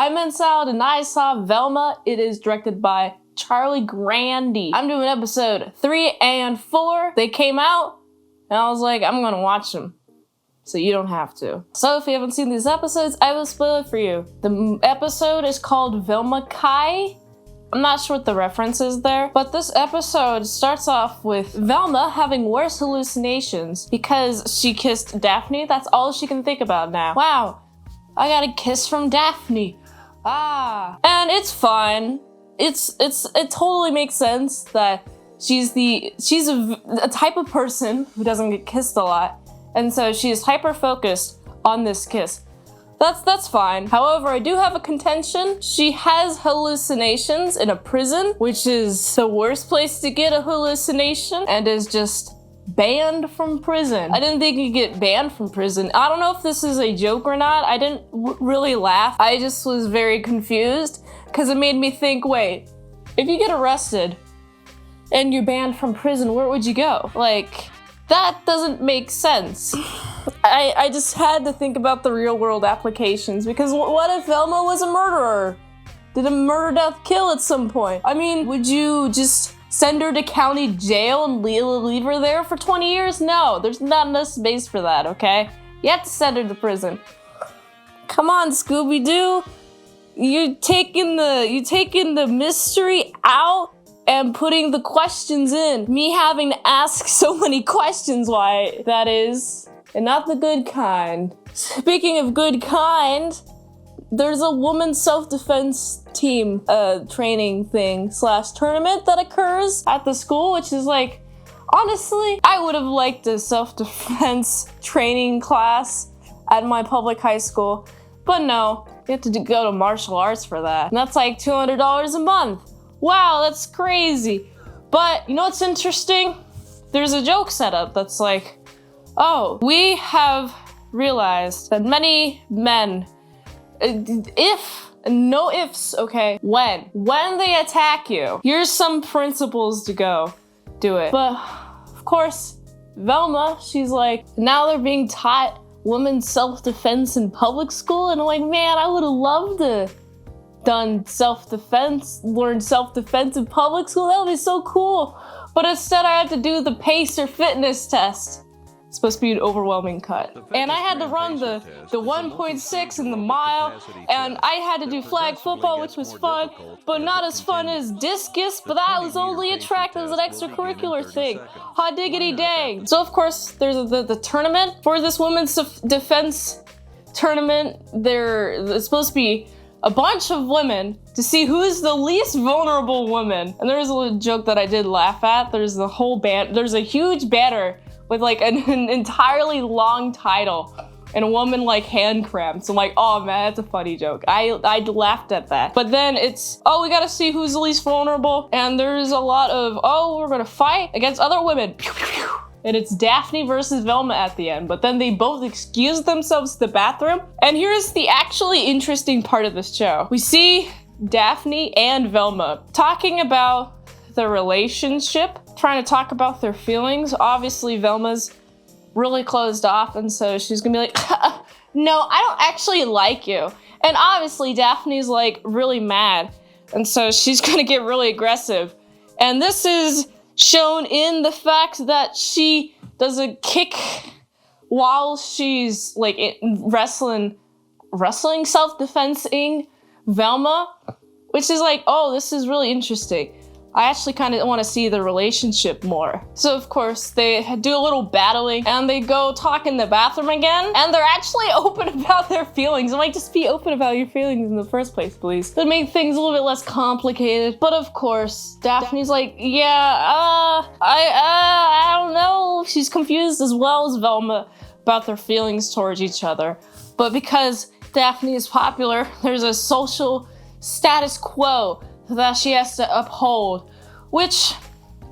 I'm in Salad and I saw Velma. It is directed by Charlie Grandy. I'm doing episode 3 and 4. They came out and I was like, I'm gonna watch them. So you don't have to. So if you haven't seen these episodes, I will spoil it for you. The episode is called Velma Kai. I'm not sure what the reference is there, but this episode starts off with Velma having worse hallucinations because she kissed Daphne. That's all she can think about now. Wow, I got a kiss from Daphne. And it's fine. It totally makes sense that she's a type of person who doesn't get kissed a lot. And so she is hyper-focused on this kiss. That's fine. However, I do have a contention. She has hallucinations in a prison, which is the worst place to get a hallucination, and is just banned from prison. I didn't think you get banned from prison. I don't know if this is a joke or not. I didn't really laugh. I just was very confused because it made me think, wait, if you get arrested and you're banned from prison, where would you go? Like, that doesn't make sense. I just had to think about the real world applications, because what if Velma was a murderer? Did a murder death kill at some point? I mean, would you just send her to county jail and leave her there for 20 years? No, there's not enough space for that, okay? You have to send her to prison. Come on, Scooby-Doo. You're taking the mystery out and putting the questions in. Me having to ask so many questions why that is, and not the good kind. Speaking of good kind, there's a women's self-defense team training thing / tournament that occurs at the school, which is like, honestly, I would have liked a self-defense training class at my public high school, but no, you have to go to martial arts for that. And that's like $200 a month. Wow, that's crazy. But you know what's interesting? There's a joke set up that's like, oh, we have realized that many men, no ifs, okay, when they attack you, here's some principles to go do it. But of course, Velma, she's like, now they're being taught women's self-defense in public school, and I'm like, man, I would have loved to learn self-defense in public school. That would be so cool. But instead I had to do the pacer fitness test. It's supposed to be an overwhelming cut. And I had to run the 1.6 in the mile, and I had to do flag football, which was fun, but not as fun as discus, but that was only a track that was an extracurricular thing. Hot diggity dang. So of course, there's the tournament for this women's defense tournament. It's supposed to be a bunch of women to see who's the least vulnerable woman. And there's a little joke that I did laugh at. There's a huge banner with like an entirely long title and a woman like hand cramps. I'm like, oh man, that's a funny joke. I laughed at that. But then it's, oh, we gotta see who's the least vulnerable. And there's a lot of, oh, we're gonna fight against other women. Pew, pew, pew. And it's Daphne versus Velma at the end, but then they both excuse themselves to the bathroom. And here's the actually interesting part of this show. We see Daphne and Velma talking about their relationship, trying to talk about their feelings. Obviously, Velma's really closed off, and so she's gonna be like, no, I don't actually like you. And obviously, Daphne's like really mad, and so she's gonna get really aggressive. And this is shown in the fact that she does a kick while she's like wrestling self-defensing Velma, which is like, oh, this is really interesting. I actually kind of want to see the relationship more. So of course they do a little battling and they go talk in the bathroom again, and they're actually open about their feelings. I'm like, just be open about your feelings in the first place, please. That made things a little bit less complicated. But of course, Daphne's like, yeah, I don't know. She's confused as well as Velma about their feelings towards each other. But because Daphne is popular, there's a social status quo that she has to uphold, which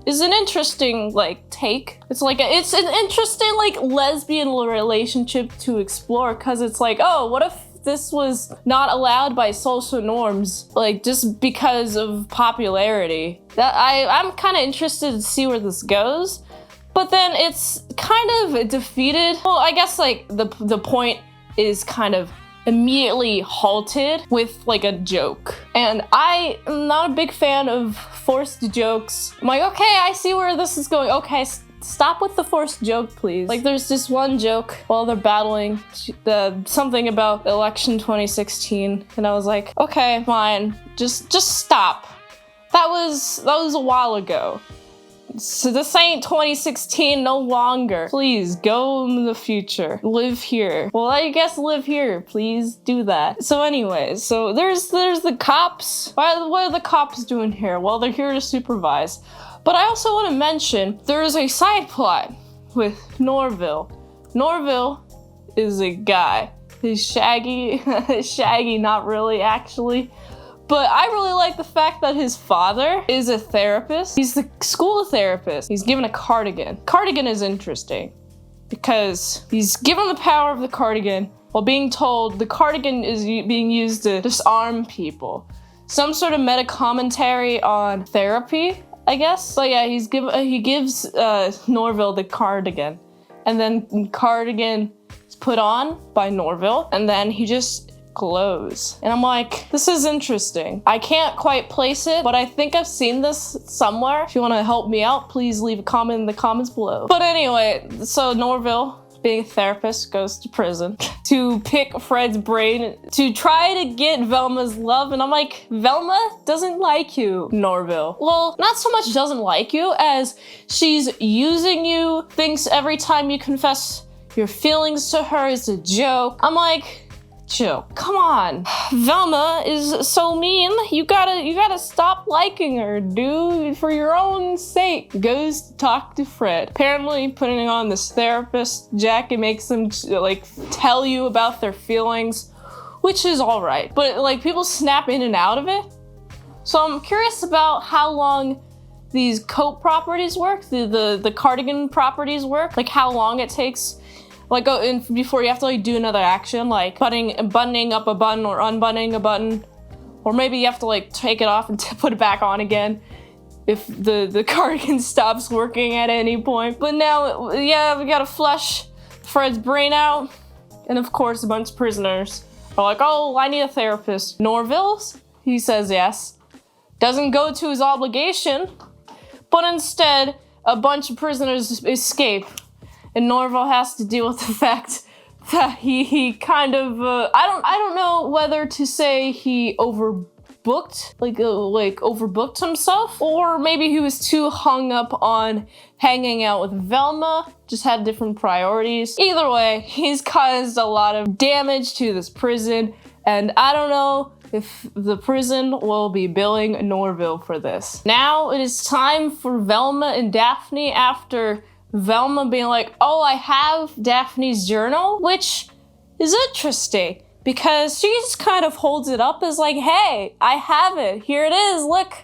is an interesting take. It's an interesting lesbian lesbian to explore, because it's like, oh, what if this was not allowed by social norms, just because of popularity? That I'm kind of interested to see where this goes, but then it's kind of defeated. Well, I guess the point is kind of immediately halted with like a joke. And I am not a big fan of forced jokes. I'm like, okay, I see where this is going. Okay, stop with the forced joke, please. Like, there's this one joke while they're battling something about election 2016, and I was like, okay, fine, just stop. That was a while ago. So this ain't 2016 no longer. Please go in the future. Live here. Well, I guess live here. Please do that. So anyways, so there's the cops. What are the cops doing here? Well, they're here to supervise. But I also want to mention there's a side plot with Norville. Norville is a guy. He's shaggy. Shaggy, not really, actually. But I really like the fact that his father is a therapist. He's the school therapist. He's given a cardigan. Cardigan is interesting because he's given the power of the cardigan while being told the cardigan is being used to disarm people. Some sort of meta commentary on therapy, I guess. But yeah, he gives Norville the cardigan, and then cardigan is put on by Norville, and then he just glows. And I'm like, this is interesting. I can't quite place it, but I think I've seen this somewhere. If you want to help me out, please leave a comment in the comments below. But anyway, so Norville, being a therapist, goes to prison to pick Fred's brain to try to get Velma's love. And I'm like, Velma doesn't like you, Norville. Well, not so much doesn't like you as she's using you, thinks every time you confess your feelings to her is a joke. I'm like, chill. Come on. Velma is so mean. You gotta stop liking her, dude. For your own sake. Goes to talk to Fred. Apparently putting on this therapist jacket makes them like tell you about their feelings, which is all right. But like people snap in and out of it. So I'm curious about how long these coat properties work, the cardigan properties work, like how long it takes. Like, before you have to like do another action, like buttoning up a button or unbuttoning a button, or maybe you have to like take it off and put it back on again if the cardigan stops working at any point. But now, yeah, we gotta flush Fred's brain out, and of course a bunch of prisoners are like, oh, I need a therapist. Norville's? He says yes. Doesn't go to his obligation, but instead a bunch of prisoners escape. And Norville has to deal with the fact that he kind of, I don't know whether to say he overbooked, like overbooked himself, or maybe he was too hung up on hanging out with Velma, just had different priorities. Either way, he's caused a lot of damage to this prison, and I don't know if the prison will be billing Norville for this. Now it is time for Velma and Daphne after Velma being like, oh, I have Daphne's journal, which is interesting because she just kind of holds it up as like, hey, I have it. Here it is. Look,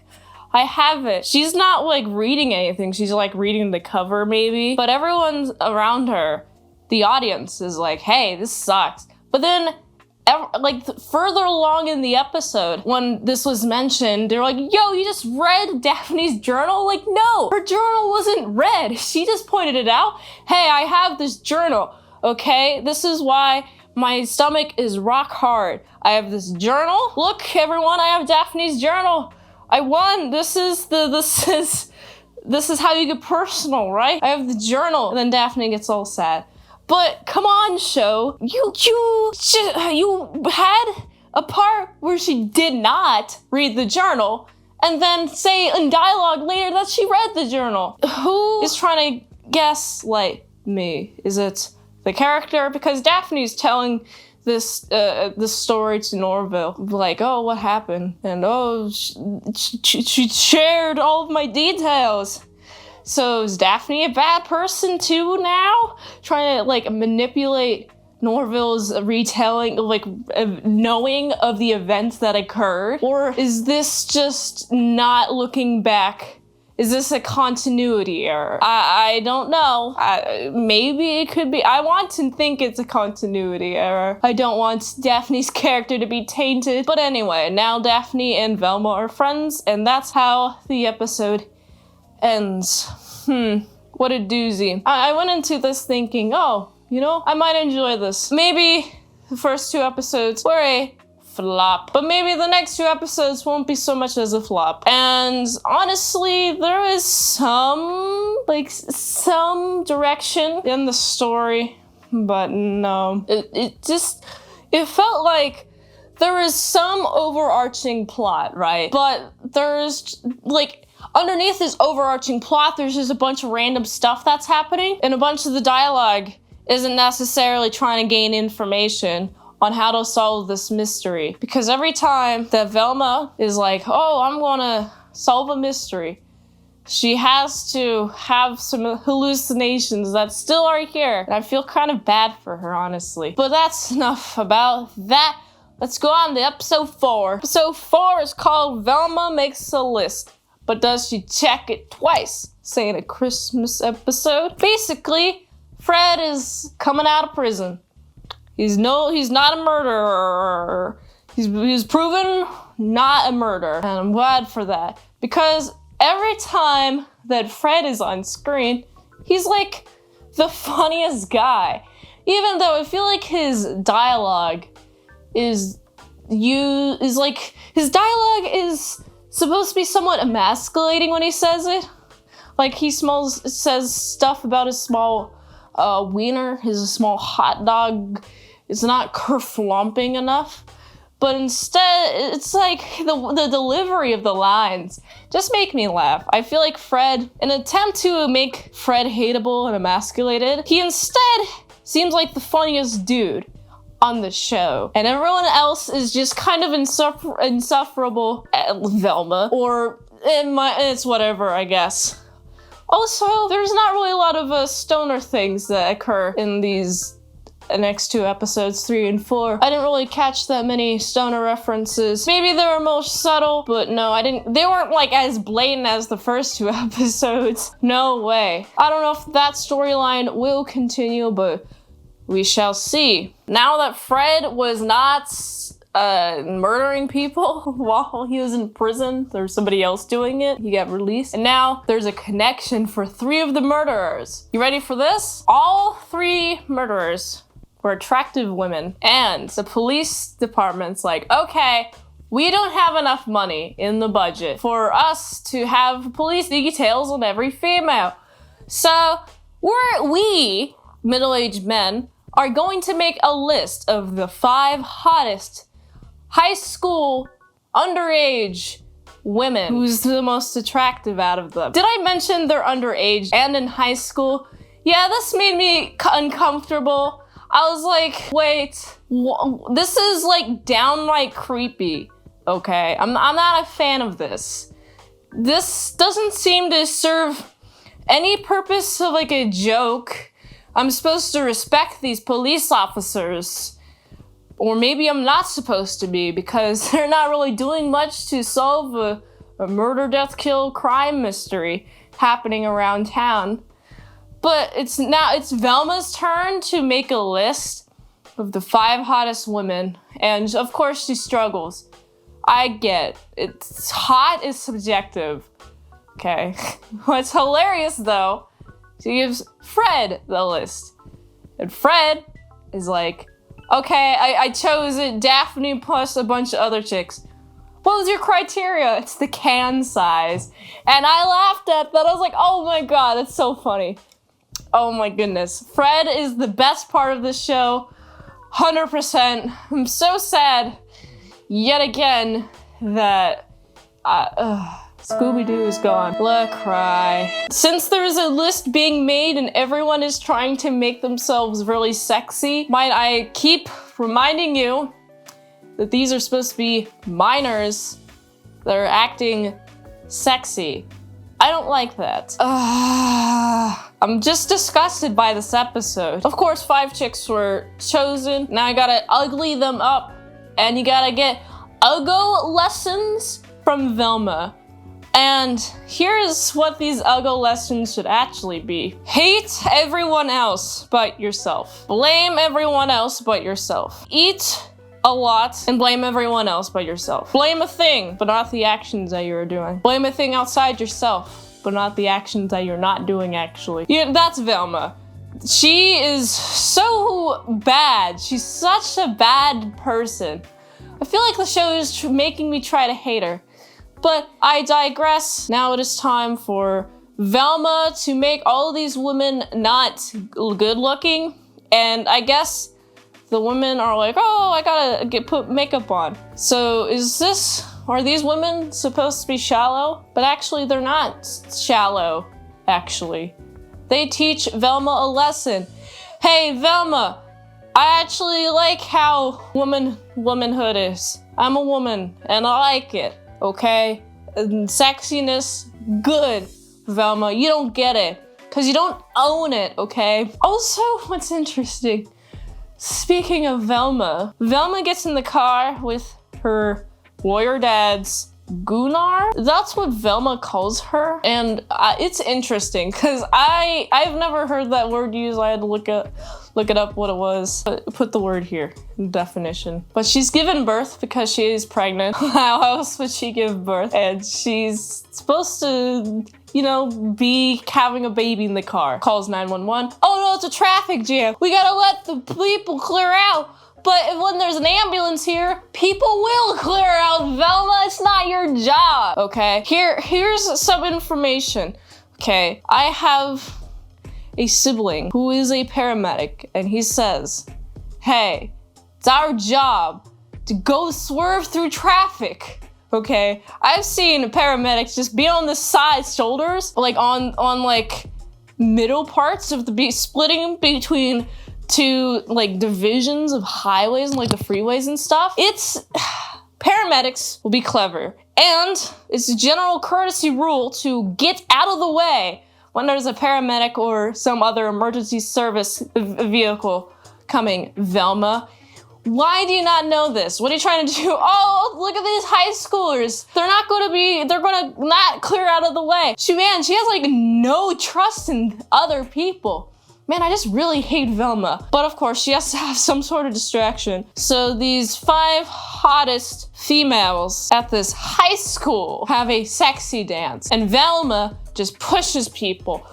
I have it. She's not like reading anything. She's like reading the cover maybe, but everyone around her, the audience is like, hey, this sucks. But then like further along in the episode, when this was mentioned, they're like, yo, you just read Daphne's journal? Like, no, her journal wasn't read. She just pointed it out. Hey, I have this journal, okay? This is why my stomach is rock hard. I have this journal. Look, everyone, I have Daphne's journal. I won. This is how you get personal, right? I have the journal. And then Daphne gets all sad. But come on, show. You had a part where she did not read the journal and then say in dialogue later that she read the journal. Who is trying to gaslight me? Is it the character? Because Daphne's telling this story to Norville, like, oh, what happened? And oh, she shared all of my details. So is Daphne a bad person too now? Trying to like manipulate Norville's retelling, like knowing of the events that occurred? Or is this just not looking back? Is this a continuity error? I don't know. Maybe it could be. I want to think it's a continuity error. I don't want Daphne's character to be tainted. But anyway, now Daphne and Velma are friends, and that's how the episode ends. What a doozy. I went into this thinking, oh, you know, I might enjoy this. Maybe the first 2 episodes were a flop, but maybe the next 2 episodes won't be so much as a flop. And honestly, there is some direction in the story, but no, it felt like there is some overarching plot, right? But there's like, underneath this overarching plot, there's just a bunch of random stuff that's happening, and a bunch of the dialogue isn't necessarily trying to gain information on how to solve this mystery. Because every time that Velma is like, oh, I'm gonna solve a mystery, she has to have some hallucinations that still are here. And I feel kind of bad for her, honestly. But that's enough about that. Let's go on to episode 4. Episode 4 is called Velma Makes a List, but does she check it twice? Saying a Christmas episode. Basically, Fred is coming out of prison. He's not a murderer. He's proven not a murderer. And I'm glad for that. Because every time that Fred is on screen, he's like the funniest guy. Even though I feel like his dialogue is supposed to be somewhat emasculating when he says it. Like he says stuff about his small wiener, his small hot dog is not kerflumping enough. But instead, it's like the delivery of the lines just make me laugh. I feel like Fred, in an attempt to make Fred hateable and emasculated, he instead seems like the funniest dude on the show. And everyone else is just kind of insufferable at Velma, or it's whatever, I guess. Also, there's not really a lot of stoner things that occur in these next 2 episodes, 3 and 4. I didn't really catch that many stoner references. Maybe they were more subtle, but no, they weren't like as blatant as the first 2 episodes. No way. I don't know if that storyline will continue, but we shall see. Now that Fred was not murdering people while he was in prison, there's somebody else doing it. He got released. And now there's a connection for 3 of the murderers. You ready for this? All 3 murderers were attractive women. And the police department's like, okay, we don't have enough money in the budget for us to have police details on every female. So we, middle-aged men, are going to make a list of the 5 hottest high school underage women. Who's the most attractive out of them? Did I mention they're underage and in high school? Yeah, this made me uncomfortable. I was like, wait, this is like downright creepy, okay? I'm not a fan of this. This doesn't seem to serve any purpose of like a joke. I'm supposed to respect these police officers. Or maybe I'm not supposed to be, because they're not really doing much to solve a murder, death, kill, crime mystery happening around town. But it's Velma's turn to make a list of the 5 hottest women. And of course she struggles. I get it. It's hot is subjective. Okay. What's hilarious though, she gives Fred the list. And Fred is like, okay, I chose it, Daphne plus a bunch of other chicks. What was your criteria? It's the can size. And I laughed at that. I was like, oh my god, that's so funny. Oh my goodness. Fred is the best part of this show. 100%. I'm so sad yet again that Scooby-Doo is gone. Let cry. Since there's a list being made and everyone is trying to make themselves really sexy, might I keep reminding you that these are supposed to be minors that are acting sexy. I don't like that. I'm just disgusted by this episode. Of course, 5 chicks were chosen. Now I gotta ugly them up. And you gotta get Uggo lessons from Velma. And here's what these Uggo lessons should actually be. Hate everyone else but yourself. Blame everyone else but yourself. Eat a lot and blame everyone else but yourself. Blame a thing, but not the actions that you're doing. Blame a thing outside yourself, but not the actions that you're not doing actually. Yeah, that's Velma. she is so bad. She's such a bad person. I feel like the show is making me try to hate her. But I digress. Now it is time for Velma to make all of these women not good looking. And I guess the women are like, oh, I gotta put makeup on. So are these women supposed to be shallow? But actually they're not shallow, actually. They teach Velma a lesson. Hey, Velma, I actually like how womanhood is. I'm a woman and I like it, okay? And sexiness, good, Velma. You don't get it because you don't own it, okay? Also, what's interesting, speaking of Velma, Velma gets in the car with her warrior dad's Gunnar. That's what Velma calls her, and it's interesting because I've never heard that word used. I had to look it up what it was. Put the word here, definition. But she's given birth because she is pregnant. How else would she give birth? And she's supposed to, you know, be having a baby in the car. Calls 911. Oh no, it's a traffic jam. We gotta let the people clear out. But when there's an ambulance here, people will clear out, Velma. It's not your job, okay? Here's some information, okay? I have a sibling who is a paramedic, and he says, hey, it's our job to go swerve through traffic, okay? I've seen paramedics just be on the side shoulders, like on like middle parts of the splitting between two like divisions of highways and like the freeways and stuff. Paramedics will be clever, and it's a general courtesy rule to get out of the way when there's a paramedic or some other emergency service vehicle coming, Velma. Why do you not know this? What are you trying to do? Oh, look at these high schoolers. They're gonna not clear out of the way. She has like no trust in other people. Man, I just really hate Velma. But of course, she has to have some sort of distraction. So these 5 hottest females at this high school have a sexy dance. And Velma just pushes people.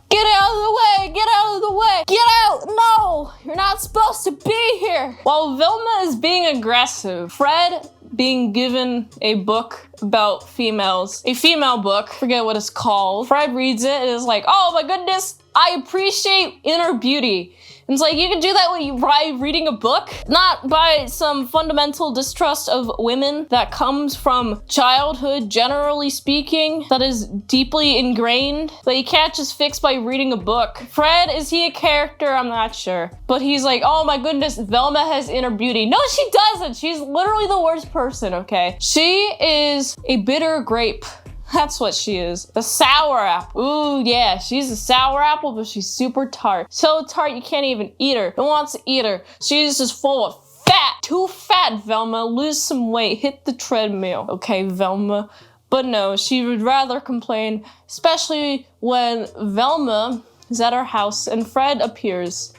Get out of the way, get out of the way, get out, no, you're not supposed to be here. While Velma is being aggressive, Fred being given a book about females, a female book, forget what it's called. Fred reads it and is like, oh my goodness, I appreciate inner beauty. And it's like, you can do that by reading a book, not by some fundamental distrust of women that comes from childhood, generally speaking, that is deeply ingrained, that you can't just fix by reading a book. Fred, is he a character? I'm not sure. But he's like, oh my goodness, Velma has inner beauty. No, she doesn't. She's literally the worst person, okay? She is a bitter grape. That's what she is. A sour apple. Ooh, yeah, she's a sour apple, but she's super tart. So tart you can't even eat her. No one wants to eat her. She's just full of fat. Too fat, Velma. Lose some weight. Hit the treadmill. Okay, Velma. But no, she would rather complain, especially when Velma is at her house and Fred appears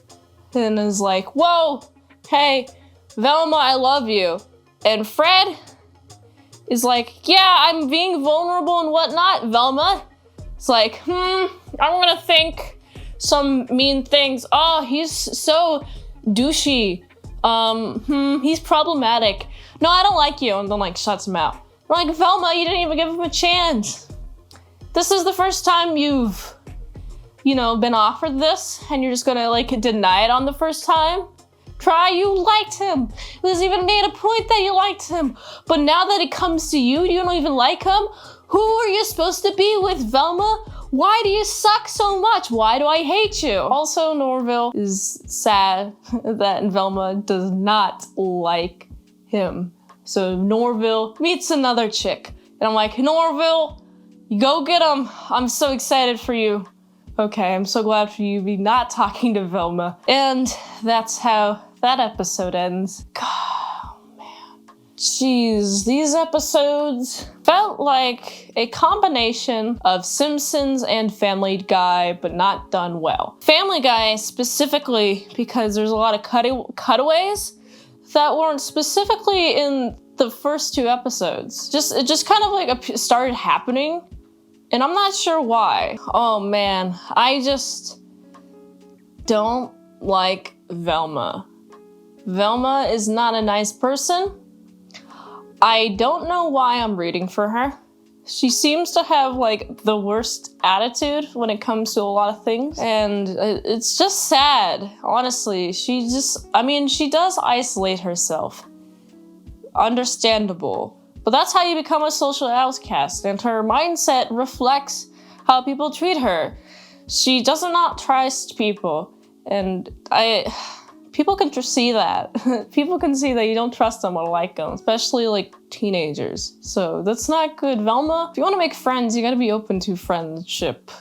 and is like, whoa, hey, Velma, I love you. And Fred is like, yeah, I'm being vulnerable and whatnot, Velma. It's like, I'm gonna think some mean things. Oh, he's so douchey. He's problematic. No, I don't like you. And then like shuts him out. I'm like, Velma, you didn't even give him a chance. This is the first time you've, been offered this and you're just gonna like deny it on the first time. You liked him. It was even made a point that you liked him. But now that it comes to you, you don't even like him? Who are you supposed to be with, Velma? Why do you suck so much? Why do I hate you? Also, Norville is sad that Velma does not like him. So Norville meets another chick. And I'm like, Norville, you go get him. I'm so excited for you. Okay, I'm so glad for you be not talking to Velma. And that's how that episode ends. God, man. Jeez, these episodes felt like a combination of Simpsons and Family Guy, but not done well. Family Guy specifically because there's a lot of cutaways that weren't specifically in the first 2 episodes. It just kind of like started happening. And I'm not sure why. Oh man, I just don't like Velma. Velma is not a nice person. I don't know why I'm rooting for her. She seems to have like the worst attitude when it comes to a lot of things. And it's just sad, honestly. She does isolate herself. Understandable. But that's how you become a social outcast, and her mindset reflects how people treat her. She does not trust people, and people can just see that. People can see that you don't trust them or like them, especially like teenagers. So that's not good. Velma, if you want to make friends, you gotta be open to friendship.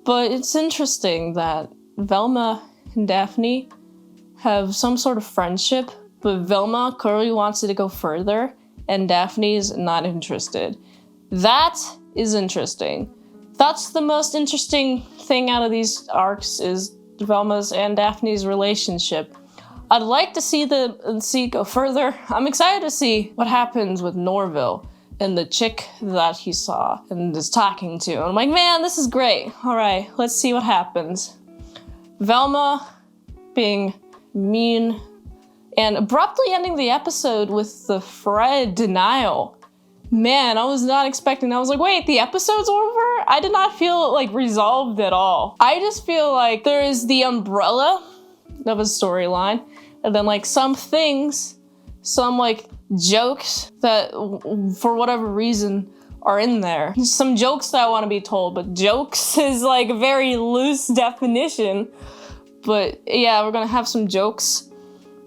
But it's interesting that Velma and Daphne have some sort of friendship, but Velma clearly wants it to go further, and Daphne's not interested. That is interesting. That's the most interesting thing out of these arcs is Velma's and Daphne's relationship. I'd like to see it go further. I'm excited to see what happens with Norville and the chick that he saw and is talking to. And I'm like, man, this is great. All right, let's see what happens. Velma being mean and abruptly ending the episode with the Fred denial. Man, I was not expecting that. I was like, wait, the episode's over? I did not feel like resolved at all. I just feel like there is the umbrella of a storyline, and then like some things, some like jokes that for whatever reason are in there. Some jokes that I want to be told, but jokes is like a very loose definition. But yeah, we're gonna have some jokes.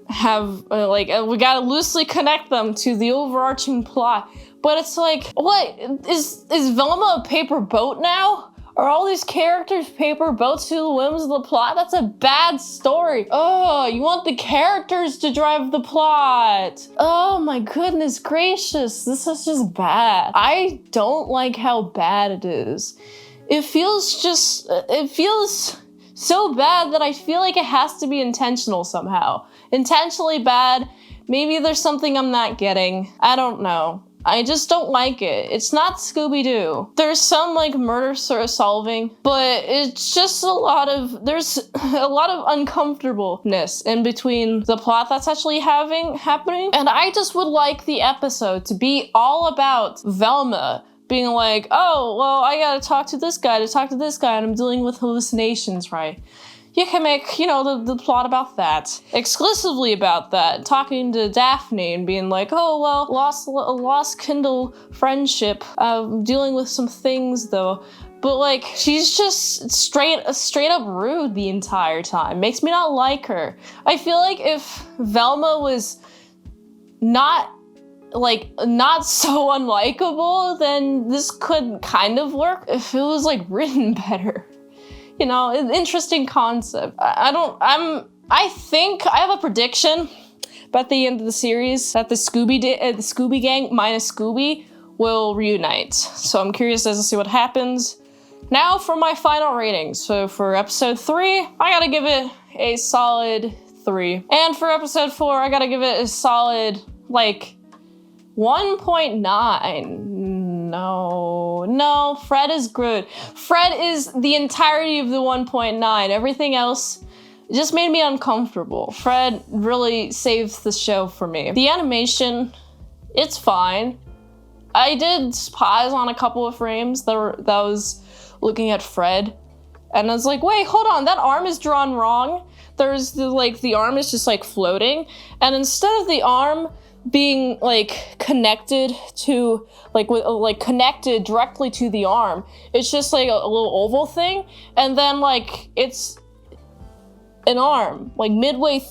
We gotta loosely connect them to the overarching plot. But it's like, what? Is Velma a paper boat now? Are all these characters paper boats to the whims of the plot? That's a bad story. Oh, you want the characters to drive the plot. Oh my goodness gracious, this is just bad. I don't like how bad it is. It feels so bad that I feel like it has to be intentional somehow. Intentionally bad. Maybe there's something I'm not getting. I don't know. I just don't like it. It's not Scooby-Doo. There's some like murder sort of solving, but it's just there's a lot of uncomfortableness in between the plot that's actually happening. And I just would like the episode to be all about Velma being like, oh, well, I gotta talk to this guy and I'm dealing with hallucinations, right? You can make, the plot about that. Exclusively about that. Talking to Daphne and being like, oh, well, lost Kindle friendship. Dealing with some things, though. But, like, she's just straight up rude the entire time. Makes me not like her. I feel like if Velma was not so unlikable, then this could kind of work if it was, like, written better. An interesting concept. I think I have a prediction about the end of the series that the Scooby Gang minus Scooby will reunite. So I'm curious as to see what happens. Now for my final rating. So for episode 3, I gotta give it a solid 3. And for episode 4, I gotta give it a solid, 1.9. No, Fred is good. Fred is the entirety of the 1.9. Everything else just made me uncomfortable. Fred really saves the show for me. The animation, it's fine. I did pause on a couple of frames that was looking at Fred, and I was like, wait, hold on, that arm is drawn wrong. There's the arm is just floating, and instead of the arm being connected to connected directly to the arm, it's just a little oval thing, and then it's an arm midway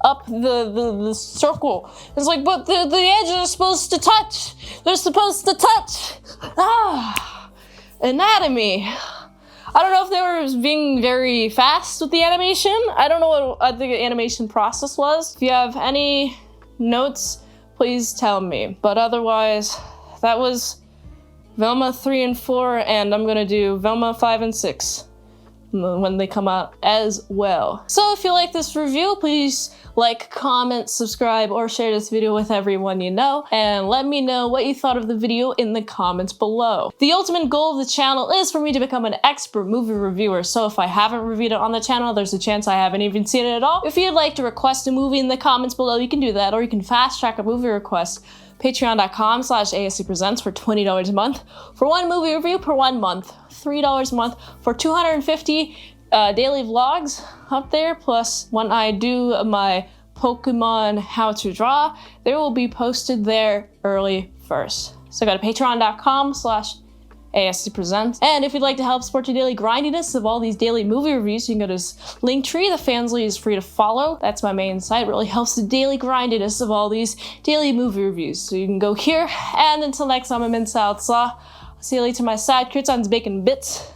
up the circle. It's but the edges are supposed to touch. They're supposed to touch. Anatomy. I don't know if they were being very fast with the animation. I don't know what the animation process was. If you have any notes, please tell me. But otherwise, that was Velma 3 and 4, and I'm gonna do Velma 5 and 6 when they come out as well. So if you like this review, please like, comment, subscribe, or share this video with everyone you know, and let me know what you thought of the video in the comments below. The ultimate goal of the channel is for me to become an expert movie reviewer, so if I haven't reviewed it on the channel, there's a chance I haven't even seen it at all. If you'd like to request a movie in the comments below, you can do that, or you can fast track a movie request. Patreon.com/ASCpresents for $20 a month for one movie review per 1 month. $3 a month for 250 daily vlogs up there, plus when I do my Pokemon how to draw, they will be posted there early first. So go to patreon.com/ASCpresents. And if you'd like to help support the daily grindiness of all these daily movie reviews, you can go to this Linktree. The Fansly is free to follow. That's my main site. It really helps the daily grindiness of all these daily movie reviews. So you can go here. And until next time, I'm Mint Salad. See you later, my side crits on bacon bits.